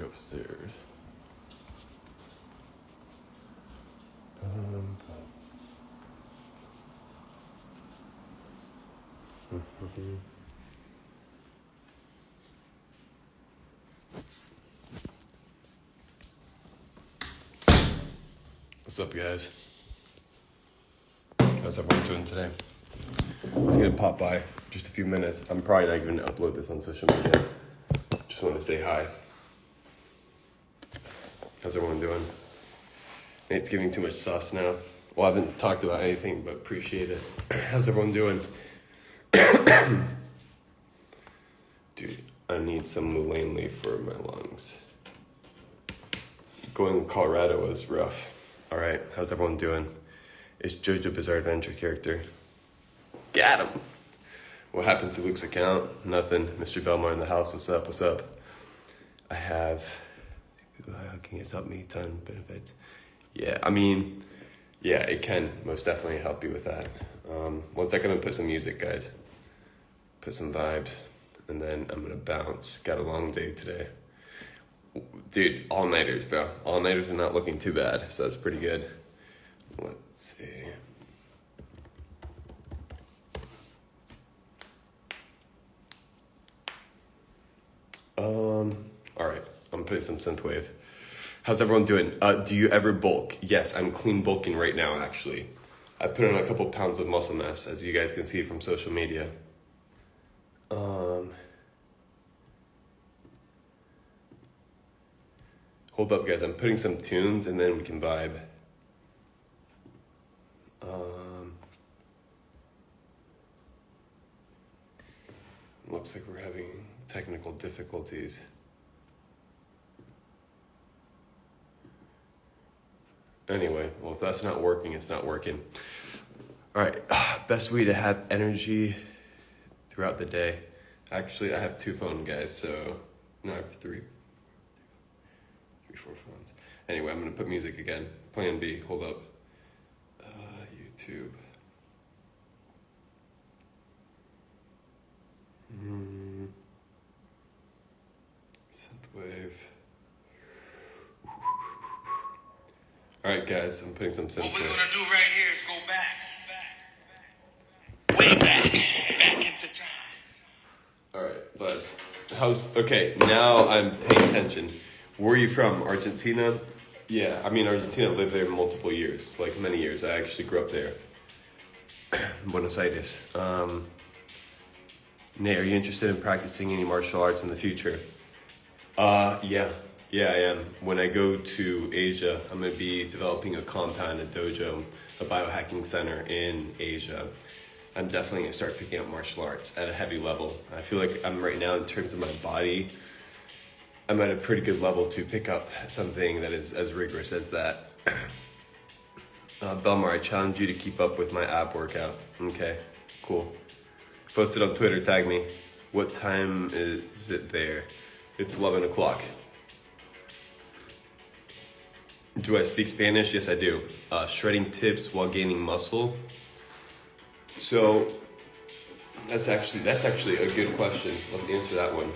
upstairs. What's up, guys? How's everyone doing today? I was gonna pop by just a few minutes. I'm probably not gonna upload this on social media. Just want to say hi. How's everyone doing? Nate's giving too much sauce now. Well, I haven't talked about anything, but appreciate it. How's everyone doing? Dude, I need some Mulaney for my lungs. Going to Colorado was rough. All right, how's everyone doing? It's JoJo Bizarre Adventure character. Got him. What happened to Luke's account? Nothing. Mr. Belmar in the house. What's up? What's up? I have people can help me a ton benefits. Yeah, I mean, yeah, it can most definitely help you with that. One second, I'm gonna put some music, guys. Put some vibes, and then I'm gonna bounce. Got a long day today. Dude, all-nighters, bro. All-nighters are not looking too bad, so that's pretty good. Let's see. All right, I'm putting some synthwave. How's everyone doing? Do you ever bulk? Yes, I'm clean bulking right now, actually. I put on a couple pounds of muscle mass, as you guys can see from social media. Hold up, guys. I'm putting some tunes, and then we can vibe. Looks like we're having technical difficulties. Anyway, well, if that's not working, it's not working. All right, best way to have energy throughout the day. Actually, I have 2 phones, guys, so no, I have 3, 4 phones. Anyway, I'm gonna put music again. Plan B, hold up. YouTube. Synthwave. All right, guys, I'm putting some synthwave. What we're gonna do right here is go back, way back into time. All right, but okay, now I'm paying attention. Where are you from? Argentina? Yeah, I mean, Argentina. I lived there multiple years, like many years. I actually grew up there. Buenos Aires. Nate, are you interested in practicing any martial arts in the future? Yeah, I am. When I go to Asia, I'm going to be developing a compound, a dojo, a biohacking center in Asia. I'm definitely going to start picking up martial arts at a heavy level. I feel like I'm right now, in terms of my body, I'm at a pretty good level to pick up something that is as rigorous as that. Belmar, I challenge you to keep up with my ab workout. Okay, cool. Post it on Twitter, tag me. What time is it there? It's 11 o'clock. Do I speak Spanish? Yes, I do. Shredding tips while gaining muscle. So that's actually a good question. Let's answer that one.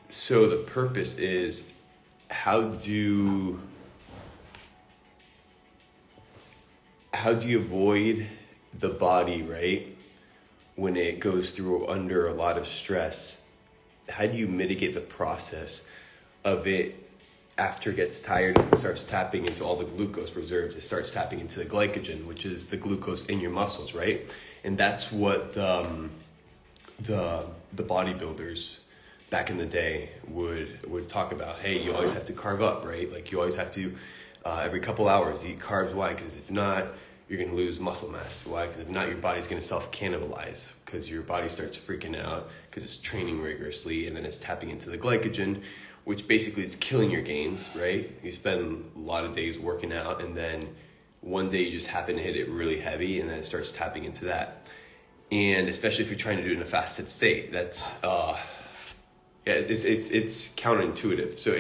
So the purpose is, how do you avoid the body, right, when it goes through under a lot of stress? How do you mitigate the process of it after it gets tired and it starts tapping into all the glucose reserves? It starts tapping into the glycogen, which is the glucose in your muscles, right? And that's what the bodybuilders back in the day would talk about. Hey, you always have to carb up, right? Like, you always have to every couple hours eat carbs. Why? Because if not, you're going to lose muscle mass. Why? Because if not, your body's going to self-cannibalize, because your body starts freaking out because it's training rigorously, and then it's tapping into the glycogen, which basically is killing your gains, right? You spend a lot of days working out, and then one day you just happen to hit it really heavy, and then it starts tapping into that. And especially if you're trying to do it in a fasted state, that's it's counterintuitive. So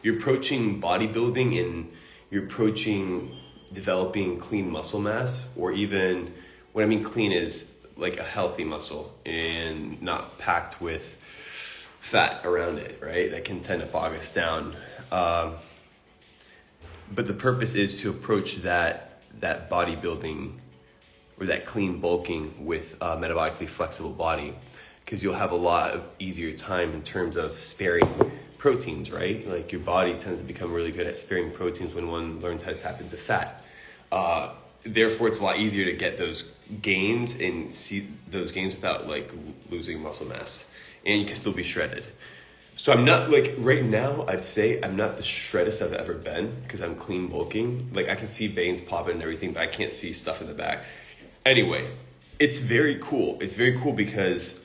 you're approaching bodybuilding, and you're approaching developing clean muscle mass, or even, what I mean clean is like a healthy muscle and not packed with fat around it, right? That can tend to bog us down. But the purpose is to approach that bodybuilding or that clean bulking with a metabolically flexible body, because you'll have a lot of easier time in terms of sparing proteins, right? Like your body tends to become really good at sparing proteins when one learns how to tap into fat. Therefore, it's a lot easier to get those gains and see those gains without like losing muscle mass, and you can still be shredded. So I'm not like right now, I'd say I'm not the shreddest I've ever been because I'm clean bulking. Like I can see veins popping and everything, but I can't see stuff in the back. Anyway, it's very cool. It's very cool because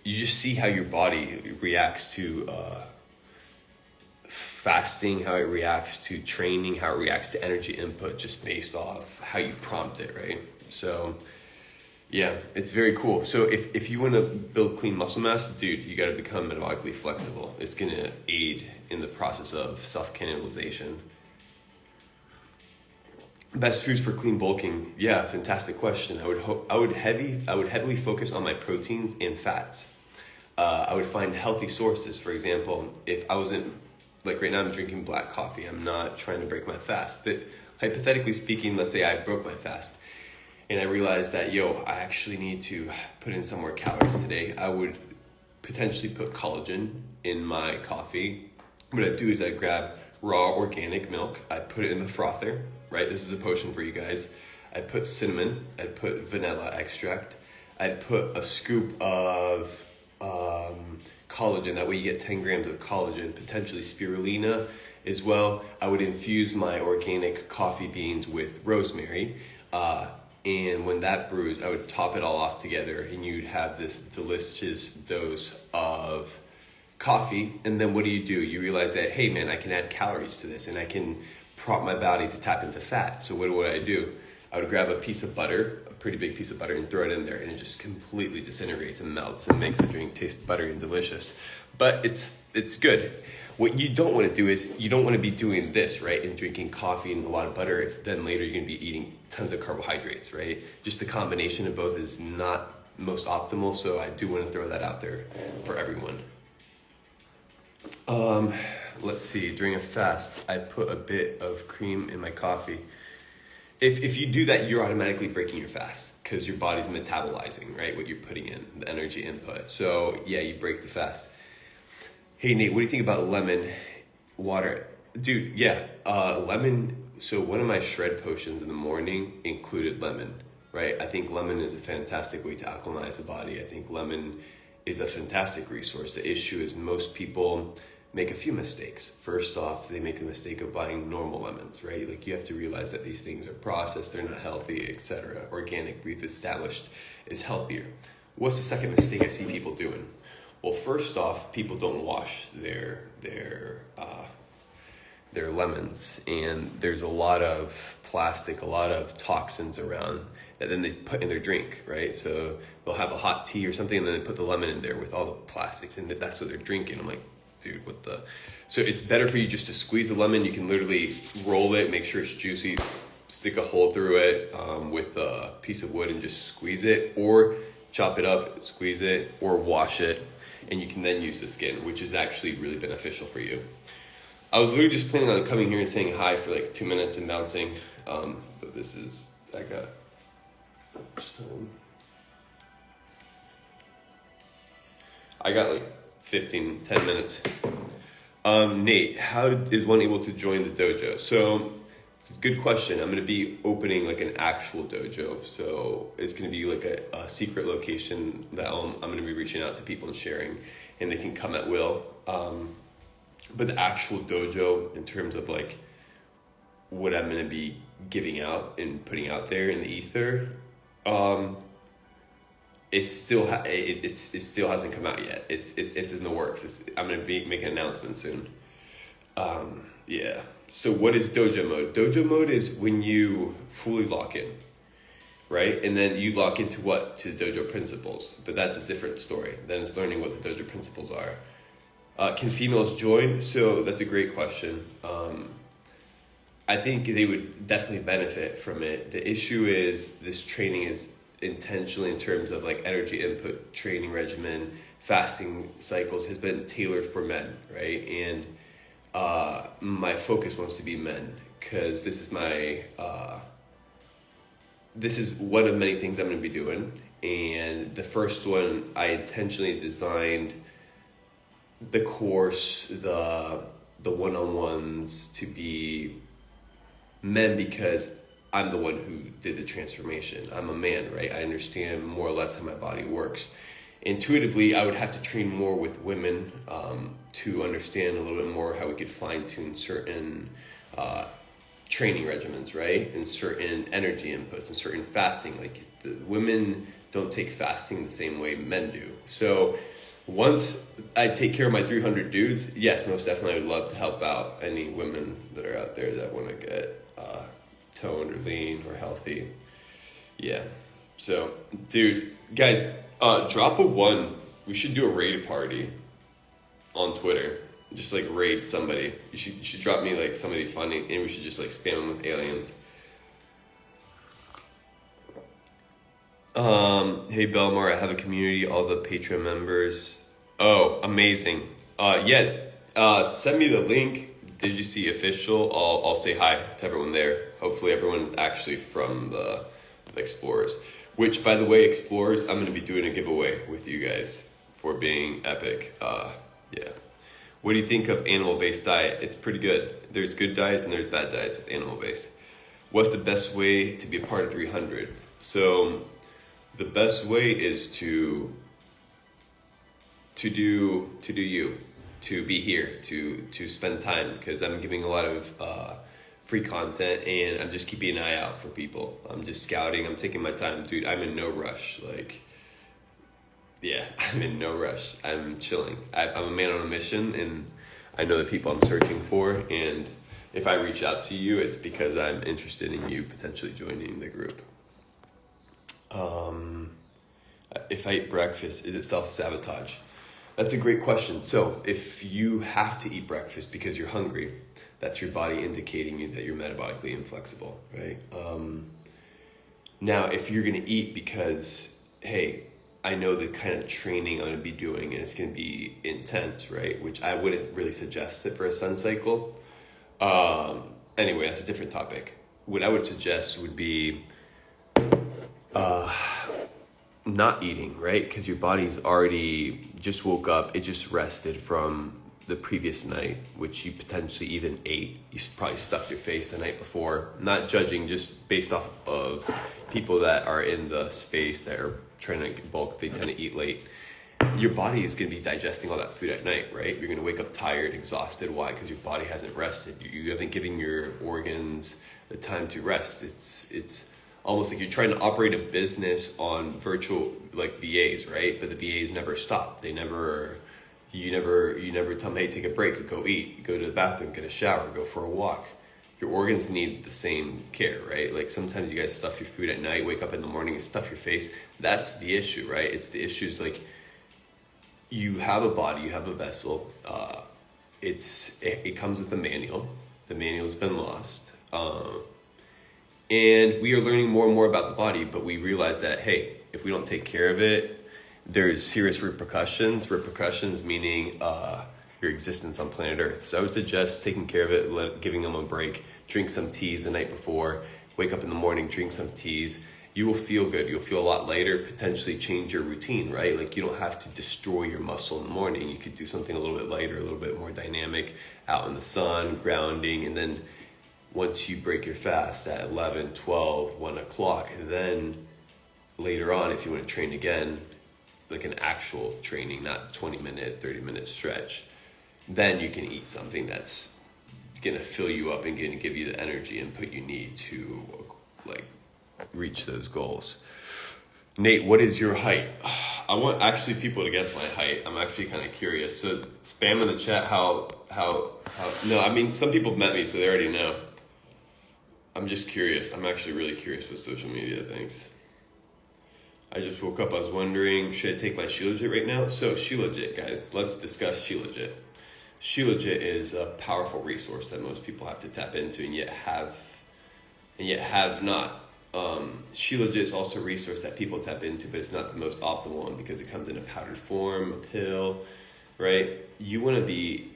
you just see how your body reacts to fasting, how it reacts to training, how it reacts to energy input, just based off how you prompt it, right? So yeah, it's very cool. So if you want to build clean muscle mass, dude, you got to become metabolically flexible. It's going to aid in the process of self-cannibalization. Best foods for clean bulking? Yeah, fantastic question. I would heavily focus on my proteins and fats. I would find healthy sources. For example, if I wasn't, like right now I'm drinking black coffee. I'm not trying to break my fast. But hypothetically speaking, let's say I broke my fast and I realized that, I actually need to put in some more calories today. I would potentially put collagen in my coffee. What I'd do is I'd grab raw organic milk. I'd put it in the frother, right? This is a potion for you guys. I'd put cinnamon. I'd put vanilla extract. I'd put a scoop of collagen. That way you get 10 grams of collagen, potentially spirulina as well. I would infuse my organic coffee beans with rosemary. And when that brews, I would top it all off together and you'd have this delicious dose of coffee. And then what do? You realize that, hey man, I can add calories to this and I can prompt my body to tap into fat. So what would I do? I would grab a piece of butter, a pretty big piece of butter, and throw it in there, and it just completely disintegrates and melts and makes the drink taste buttery and delicious. But it's good. What you don't want to do is you don't want to be doing this, right, and drinking coffee and a lot of butter if then later you're going to be eating tons of carbohydrates, right? Just the combination of both is not most optimal, so I do want to throw that out there for everyone. Let's see, during a fast, I put a bit of cream in my coffee. If you do that, you're automatically breaking your fast because your body's metabolizing, right, what you're putting in, the energy input. So yeah, you break the fast. Hey Nate, what do you think about lemon water? Dude, yeah, lemon. So one of my shred potions in the morning included lemon, right? I think lemon is a fantastic way to alkalinize the body. I think lemon is a fantastic resource. The issue is most people make a few mistakes. First off, they make the mistake of buying normal lemons, right? Like you have to realize that these things are processed, they're not healthy, etc. Organic, we've established, is healthier. What's the second mistake I see people doing? Well, first off, people don't wash their lemons, and there's a lot of plastic, a lot of toxins around that then they put in their drink, right? So they'll have a hot tea or something, and then they put the lemon in there with all the plastics, and that's what they're drinking. I'm like, dude, what the? So it's better for you just to squeeze the lemon. You can literally roll it, make sure it's juicy, stick a hole through it with a piece of wood and just squeeze it, or chop it up, squeeze it, or wash it, and you can then use the skin, which is actually really beneficial for you. I was literally just planning on coming here and saying hi for like 2 minutes and bouncing, but this is, I got like 10 minutes. Nate, how is one able to join the dojo? So it's a good question. I'm going to be opening like an actual dojo. So it's going to be like a secret location that I'm going to be reaching out to people and sharing, and they can come at will. But the actual dojo, in terms of like what I'm going to be giving out and putting out there in the ether, it still hasn't come out yet. It's in the works. I'm gonna be making an announcement soon. Yeah. So what is dojo mode? Dojo mode is when you fully lock in, right? And then you lock into what? To dojo principles. But that's a different story. Then it's learning what the dojo principles are. Can females join? So that's a great question. I think they would definitely benefit from it. The issue is this training is intentionally in terms of like energy input, training regimen, fasting cycles has been tailored for men, right? And my focus wants to be men, because this is one of many things I'm going to be doing. And the first one, I intentionally designed the course, the one-on-ones to be men, because I'm the one who did the transformation. I'm a man, right? I understand more or less how my body works. Intuitively, I would have to train more with women to understand a little bit more how we could fine-tune certain training regimens, right? And certain energy inputs and certain fasting. Like, the women don't take fasting the same way men do. So once I take care of my 300 dudes, yes, most definitely I would love to help out any women that are out there that want to get toned or lean or healthy. Yeah. So, dude, guys, drop a 1. We should do a raid party on Twitter. Just like raid somebody. You should drop me like somebody funny, and we should just like spam them with aliens. Hey Belmar, I have a community, all the Patreon members. Oh, amazing. Send me the link. Did you see official? I'll say hi to everyone there. Hopefully everyone is actually from the Explorers. Which, by the way, Explorers, I'm going to be doing a giveaway with you guys for being epic. Yeah. What do you think of animal-based diet? It's pretty good. There's good diets and there's bad diets with animal-based. What's the best way to be a part of 300? So the best way is to do you, to be here, to spend time, because I'm giving a lot of free content, and I'm just keeping an eye out for people. I'm just scouting. I'm taking my time, dude. I'm in no rush. I'm in no rush. I'm chilling. I'm a man on a mission, and I know the people I'm searching for. And if I reach out to you, it's because I'm interested in you potentially joining the group. If I eat breakfast, is it self-sabotage? That's a great question. So if you have to eat breakfast because you're hungry, that's your body indicating you that you're metabolically inflexible, right? Now, if you're going to eat because, hey, I know the kind of training I'm going to be doing and it's going to be intense, right? Which I wouldn't really suggest it for a sun cycle. Anyway, that's a different topic. What I would suggest would be not eating, right? Because your body's already just woke up. It just rested from the previous night, which you potentially even ate. You probably stuffed your face the night before. Not judging, just based off of people that are in the space that are trying to bulk, they tend to eat late. Your body is going to be digesting all that food at night, right? You're going to wake up tired, exhausted. Why? Because your body hasn't rested. You haven't given your organs the time to rest. It's almost like you're trying to operate a business on virtual, like VAs, right? But the VAs never stop. You never tell them, hey, take a break, go eat, go to the bathroom, get a shower, go for a walk. Your organs need the same care, right? Like sometimes you guys stuff your food at night, wake up in the morning and stuff your face. That's the issue, right? It's the issue is like you have a body, you have a vessel. It comes with a manual. The manual's been lost. And we are learning more and more about the body, but we realize that, hey, if we don't take care of it, there's serious repercussions. Repercussions meaning your existence on planet Earth. So I would suggest taking care of it, giving them a break, drink some teas the night before, wake up in the morning, drink some teas. You will feel good. You'll feel a lot lighter, potentially change your routine, right? Like you don't have to destroy your muscle in the morning. You could do something a little bit lighter, a little bit more dynamic, out in the sun, grounding, and then once you break your fast at 11, 12, 1 o'clock, then later on, if you want to train again, like an actual training, not 20-minute, 30-minute stretch, then you can eat something that's going to fill you up and going to give you the energy and input you need to like reach those goals. Nate, what is your height? I want actually people to guess my height. I'm actually kind of curious. So spam in the chat how no, I mean, some people have met me, so they already know. I'm just curious. I'm actually really curious what social media thinks. I just woke up. I was wondering, should I take my Shilajit right now? So Shilajit, guys, let's discuss Shilajit. Shilajit is a powerful resource that most people have to tap into and yet have not. She legit is also a resource that people tap into, but it's not the most optimal one because it comes in a powdered form, a pill, right? You want to be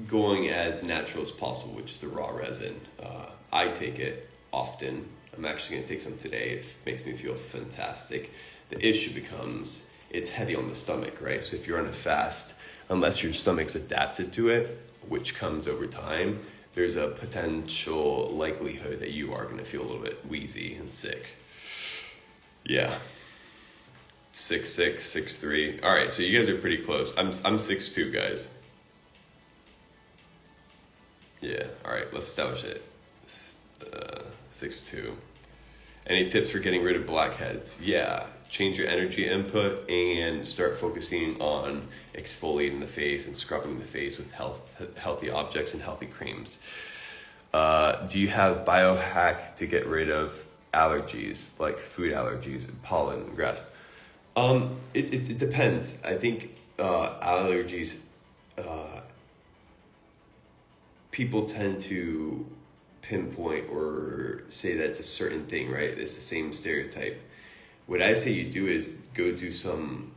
going as natural as possible, which is the raw resin. I take it often. I'm actually going to take some today. It makes me feel fantastic. The issue becomes it's heavy on the stomach, right? So if you're on a fast, unless your stomach's adapted to it, which comes over time, there's a potential likelihood that you are going to feel a little bit wheezy and sick. Yeah. 6'6", 6'3". All right, so you guys are pretty close. I'm 6'2", guys. Yeah, all right, let's establish it. 6'2". Any tips for getting rid of blackheads? Yeah, change your energy input and start focusing on exfoliating the face and scrubbing the face with healthy objects and healthy creams. Do you have biohack to get rid of allergies, like food allergies, pollen, grass? It depends. I think allergies, people tend to pinpoint or say that it's a certain thing, right? It's the same stereotype. What I say you do is go do some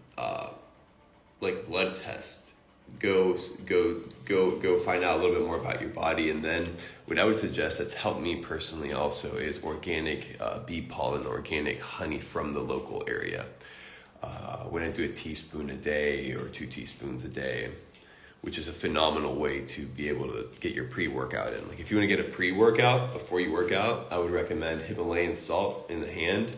like blood test. Go find out a little bit more about your body, and then what I would suggest that's helped me personally also is organic bee pollen, organic honey from the local area. When I do a teaspoon a day or 2 teaspoons a day, which is a phenomenal way to be able to get your pre-workout in. Like if you want to get a pre-workout before you work out, I would recommend Himalayan salt in the hand,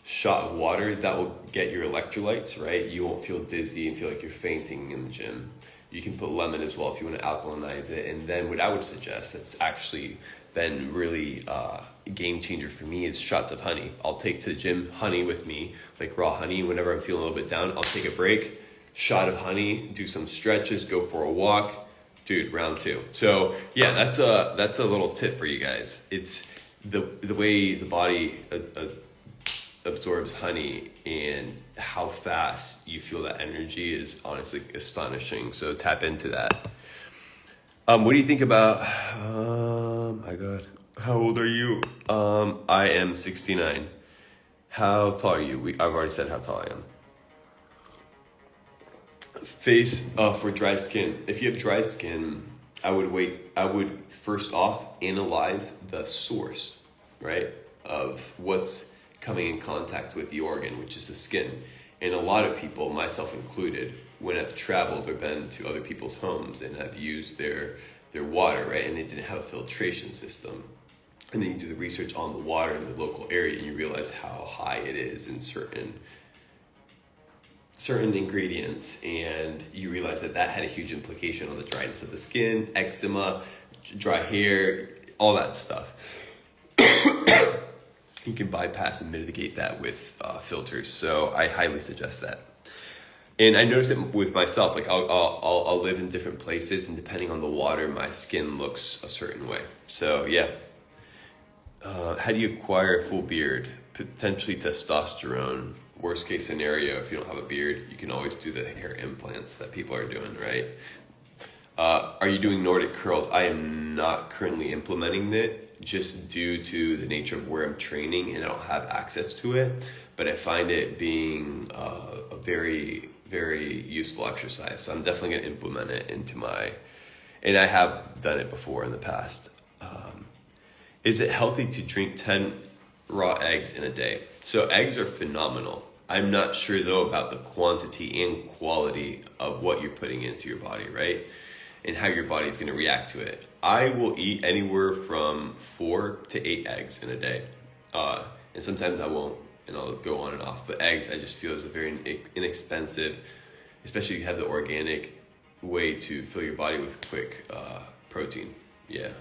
shot of water. That will get your electrolytes, right? You won't feel dizzy and feel like you're fainting in the gym. You can put lemon as well if you want to alkalinize it. And then what I would suggest that's actually been really a game changer for me is shots of honey. I'll take to the gym honey with me, like raw honey. Whenever I'm feeling a little bit down, I'll take a break, shot of honey, do some stretches, go for a walk. Dude, round 2. So yeah, that's a little tip for you guys. It's the way the body absorbs honey and how fast you feel that energy is honestly astonishing. So tap into that. What do you think about, my God, how old are you? I am 69. How tall are you? I've already said how tall I am. Face for dry skin. If you have dry skin, I would first off analyze the source, right, of what's coming in contact with the organ, which is the skin. And a lot of people, myself included, when I've traveled or been to other people's homes and I've used their water, right, and they didn't have a filtration system, and then you do the research on the water in the local area and you realize how high it is in certain ingredients, and you realize that had a huge implication on the dryness of the skin, eczema, dry hair, all that stuff. You can bypass and mitigate that with filters. So I highly suggest that. And I notice it with myself. Like I'll live in different places, and depending on the water, my skin looks a certain way. So yeah. How do you acquire a full beard? Potentially testosterone. Worst case scenario, if you don't have a beard, you can always do the hair implants that people are doing, right? Are you doing Nordic curls? I am not currently implementing it just due to the nature of where I'm training and I don't have access to it. But I find it being a very, very useful exercise. So I'm definitely going to implement it and I have done it before in the past. Is it healthy to drink 10 raw eggs in a day? So eggs are phenomenal. I'm not sure though about the quantity and quality of what you're putting into your body, right? And how your body's going to react to it. I will eat anywhere from 4 to 8 eggs in a day. And sometimes I won't, and I'll go on and off. But eggs, I just feel is a very inexpensive, especially if you have the organic way to fill your body with quick protein. Yeah.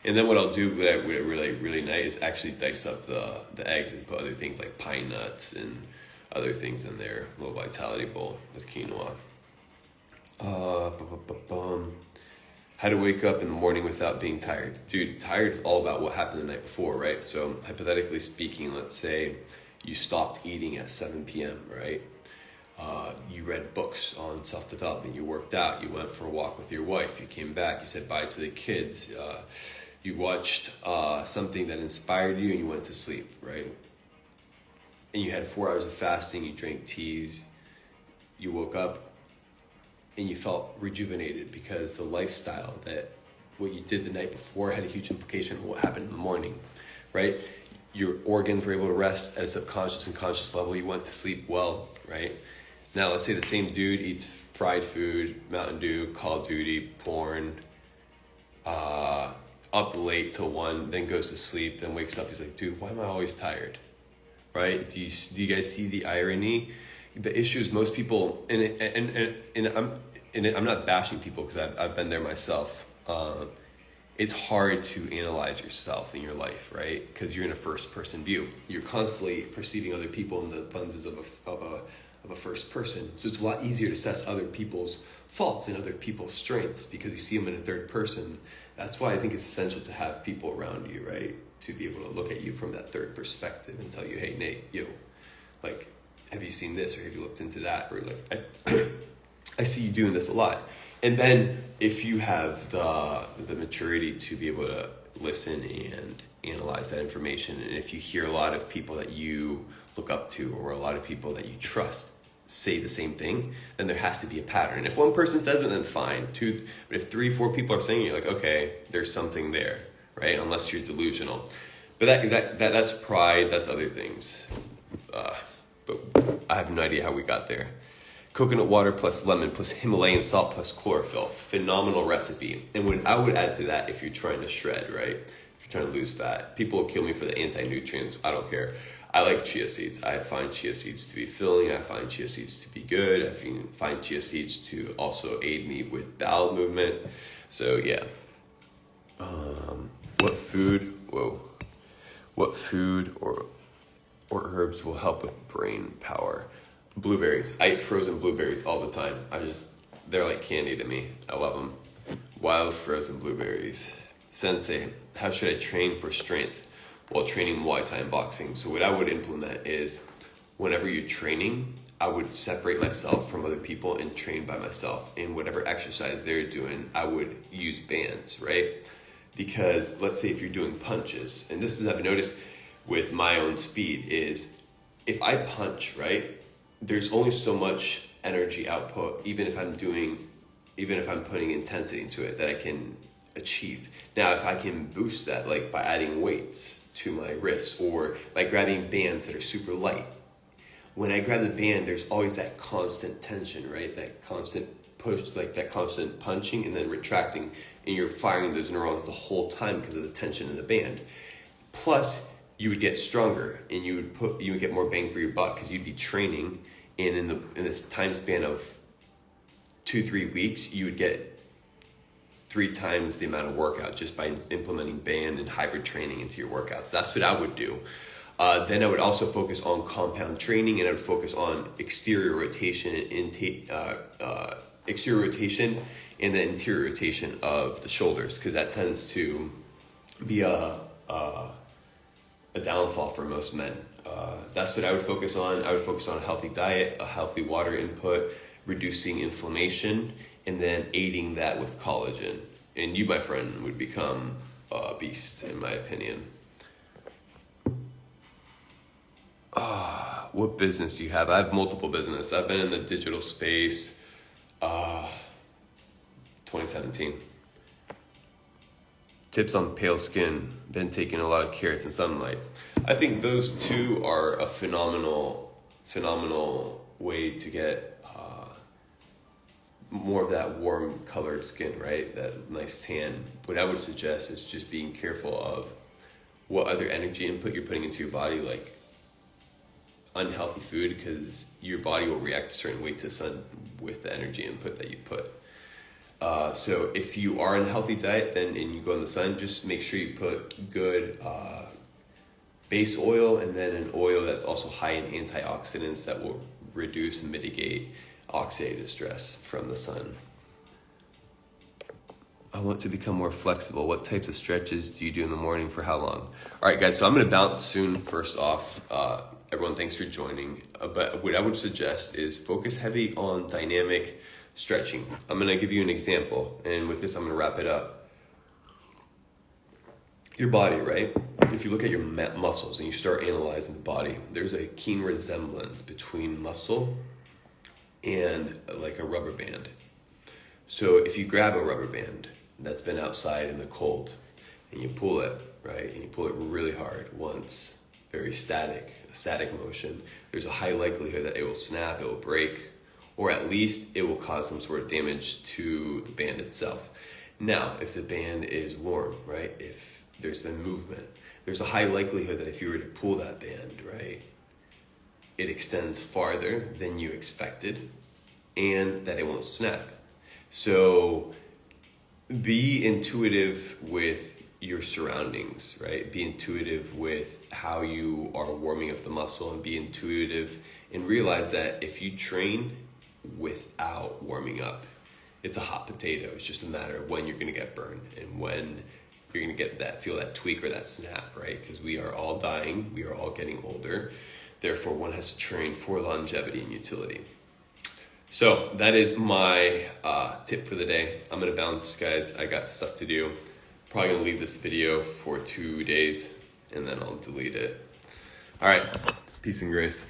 And then what I'll do with really nice is actually dice up the eggs and put other things like pine nuts and other things in there. A little vitality bowl with quinoa. How to wake up in the morning without being tired. Dude, tired is all about what happened the night before, right? So hypothetically speaking, let's say you stopped eating at 7 p.m., right? You read books on self-development, you worked out, you went for a walk with your wife, you came back, you said bye to the kids, You watched something that inspired you and you went to sleep, right? And you had 4 hours of fasting, you drank teas, you woke up and you felt rejuvenated because the lifestyle that what you did the night before had a huge implication on what happened in the morning, right? Your organs were able to rest at a subconscious and conscious level. You went to sleep well, right? Now, let's say the same dude eats fried food, Mountain Dew, Call of Duty, porn, up late till 1, then goes to sleep, then wakes up. He's like, dude, why am I always tired? Right? Do you guys see the irony? The issue is most people, and I'm not bashing people because I've been there myself. It's hard to analyze yourself in your life, right? Because you're in a first person view. You're constantly perceiving other people in the lenses of a first person. So it's a lot easier to assess other people's faults and other people's strengths because you see them in a third person. That's why I think it's essential to have people around you, right? To be able to look at you from that third perspective and tell you, hey, Nate, like, have you seen this or have you looked into that? Or like, I see you doing this a lot. And then if you have the maturity to be able to listen and analyze that information, and if you hear a lot of people that you look up to or a lot of people that you trust say the same thing, then there has to be a pattern. If one person says it, then fine. Two, but if 3-4 people are saying it, you're like, okay, there's something there, right? Unless you're delusional. But that's pride, that's other things. But I have no idea how we got there. Coconut water plus lemon plus Himalayan salt plus chlorophyll. Phenomenal recipe. And what I would add to that if you're trying to shred, right? If you're trying to lose fat. People will kill me for the anti-nutrients. I don't care. I like chia seeds. I find chia seeds to be filling. I find chia seeds to be good. I find chia seeds to also aid me with bowel movement. So yeah. What food or herbs will help with brain power? Blueberries. I eat frozen blueberries all the time. They're like candy to me. I love them. Wild frozen blueberries. Sensei, how should I train for strength while training Muay Thai and boxing? So what I would implement is whenever you're training, I would separate myself from other people and train by myself. And whatever exercise they're doing, I would use bands, right? Because let's say if you're doing punches, and this is I've noticed with my own speed is if I punch, right, there's only so much energy output, even if I'm putting intensity into it, that I can achieve. Now, if I can boost that, like by adding weights to my wrists or by grabbing bands that are super light, when I grab the band, there's always that constant tension, right? That constant push, like that constant punching and then retracting, and you're firing those neurons the whole time because of the tension in the band. Plus, you would get stronger and you would get more bang for your buck because you'd be training, and in this time span of 2-3 weeks, you would get 3 times the amount of workout just by implementing band and hybrid training into your workouts. That's what I would do. Then I would also focus on compound training, and I would focus on exterior rotation and the interior rotation of the shoulders, because that tends to be a downfall for most men. That's what I would focus on. I would focus on a healthy diet, a healthy water input, reducing inflammation, and then aiding that with collagen. And you, my friend, would become a beast, in my opinion. What business do you have? I have multiple businesses. I've been in the digital space 2017. Tips on pale skin. Been taking a lot of carrots and sunlight. I think those two are a phenomenal way to get more of that warm colored skin, right? That nice tan. What I would suggest is just being careful of what other energy input you're putting into your body, like unhealthy food, because your body will react a certain way to the sun with the energy input that you put. So if you are on a healthy diet and you go in the sun, just make sure you put good base oil, and then an oil that's also high in antioxidants that will reduce and mitigate oxidative stress from the sun. I want to become more flexible. What types of stretches do you do in the morning for how long? All right, guys, so I'm going to bounce soon. First off, everyone, thanks for joining. But what I would suggest is focus heavy on dynamic stretching. I'm going to give you an example, and with this, I'm going to wrap it up. your body, right? If you look at your muscles and you start analyzing the body, there's a keen resemblance between muscle and like a rubber band. So if you grab a rubber band that's been outside in the cold and you pull it, right, and you pull it really hard once, very static, a static motion, there's a high likelihood that it will snap, it will break, or at least it will cause some sort of damage to the band itself. Now, if the band is warm, right, if there's been movement, there's a high likelihood that if you were to pull that band, right, it extends farther than you expected and that it won't snap. So be intuitive with your surroundings, right? Be intuitive with how you are warming up the muscle, and be intuitive and realize that if you train without warming up, it's a hot potato. It's just a matter of when you're going to get burned and when you're going to get that, feel that tweak or that snap, right? Because we are all dying, we are all getting older. Therefore, one has to train for longevity and utility. So that is my tip for the day. I'm going to bounce, guys. I got stuff to do. Probably going to leave this video for 2 days and then I'll delete it. All right. Peace and grace.